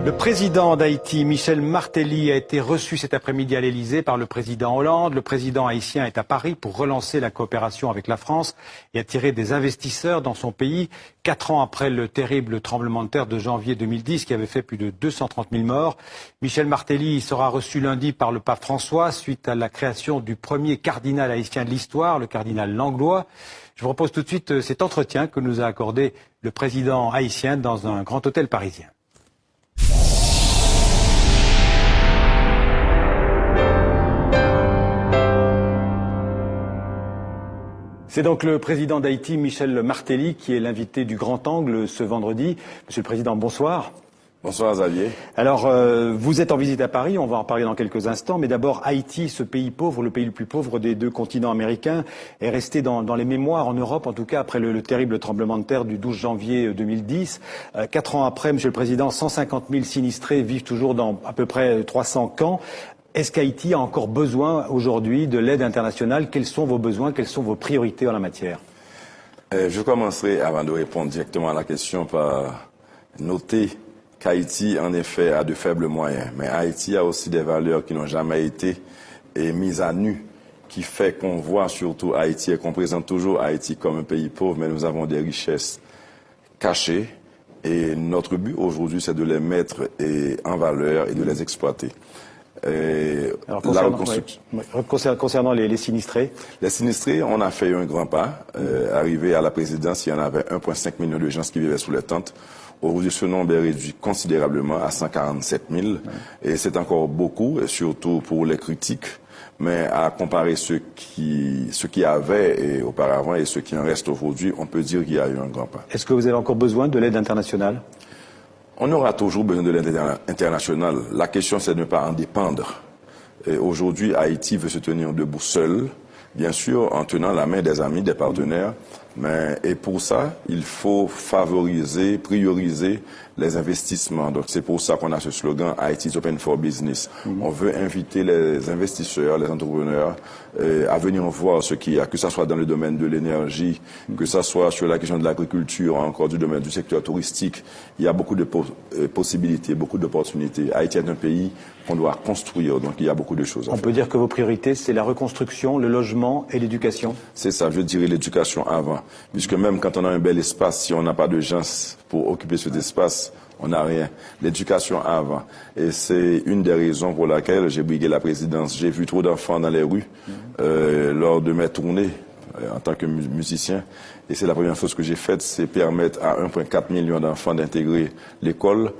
Le président d'Haïti, Michel Martelly, a été reçu cet après-midi à l'Élysée par le président Hollande. Le président haïtien est à Paris pour relancer la coopération avec la France et attirer des investisseurs dans son pays. 4 ans après le terrible tremblement de terre de janvier 2010 qui avait fait plus de 230 000 morts. Michel Martelly sera reçu lundi par le pape François suite à la création du premier cardinal haïtien de l'histoire, le cardinal Langlois. Je vous propose tout de suite cet entretien que nous a accordé le président haïtien dans un grand hôtel parisien. C'est donc le président d'Haïti, Michel Martelly, qui est l'invité du Grand Angle ce vendredi. Monsieur le Président, bonsoir. Bonsoir Xavier. Alors, vous êtes en visite à Paris, on va en parler dans quelques instants, mais d'abord, Haïti, ce pays pauvre, le pays le plus pauvre des deux continents américains, est resté dans les mémoires en Europe, en tout cas après le terrible tremblement de terre du 12 janvier 2010. 4 ans après, Monsieur le Président, 150 000 sinistrés vivent toujours dans à peu près 300 camps. Est-ce qu'Haïti a encore besoin aujourd'hui de l'aide internationale? Quels sont vos besoins? Quelles sont vos priorités en la matière? Je commencerai, avant de répondre directement à la question, par noter qu'Haïti, en effet, a de faibles moyens. Mais Haïti a aussi des valeurs qui n'ont jamais été mises à nu, qui fait qu'on voit surtout Haïti et qu'on présente toujours Haïti comme un pays pauvre, mais nous avons des richesses cachées. Et notre but aujourd'hui, c'est de les mettre en valeur et de les exploiter. Alors, concernant les sinistrés. Les sinistrés, on a fait un grand pas. Arrivé à la présidence, il y en avait 1,5 million de gens qui vivaient sous les tentes. Aujourd'hui, ce nombre est réduit considérablement à 147 000. Et c'est encore beaucoup, et surtout pour les critiques. Mais à comparer ce qui avait auparavant et ce qui en reste aujourd'hui, on peut dire qu'il y a eu un grand pas. Est-ce que vous avez encore besoin de l'aide internationale? On aura toujours besoin de l'aide internationale. La question, c'est de ne pas en dépendre. Aujourd'hui, Haïti veut se tenir debout seul, bien sûr, en tenant la main des amis, des partenaires. Et pour ça, il faut favoriser, prioriser les investissements. Donc c'est pour ça qu'on a ce slogan Haïti is open for business. On veut inviter les investisseurs, les entrepreneurs à venir voir ce qu'il y a, que ce soit dans le domaine de l'énergie, que ce soit sur la question de l'agriculture, encore du domaine du secteur touristique. Il y a beaucoup de possibilités, beaucoup d'opportunités. Haïti est un pays qu'on doit construire, donc il y a beaucoup de choses à faire. On peut dire que vos priorités, c'est la reconstruction, le logement et l'éducation? C'est ça, je dirais l'éducation avant. Puisque même quand on a un bel espace, si on n'a pas de gens pour occuper cet espace, on n'a rien. L'éducation avant. Et c'est une des raisons pour laquelle j'ai brigué la présidence. J'ai vu trop d'enfants dans les rues lors de mes tournées en tant que musicien. Et c'est la première chose que j'ai faite, c'est permettre à 1,4 million d'enfants d'intégrer l'école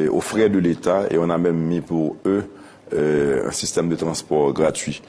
aux frais de l'État. Et on a même mis pour eux un système de transport gratuit.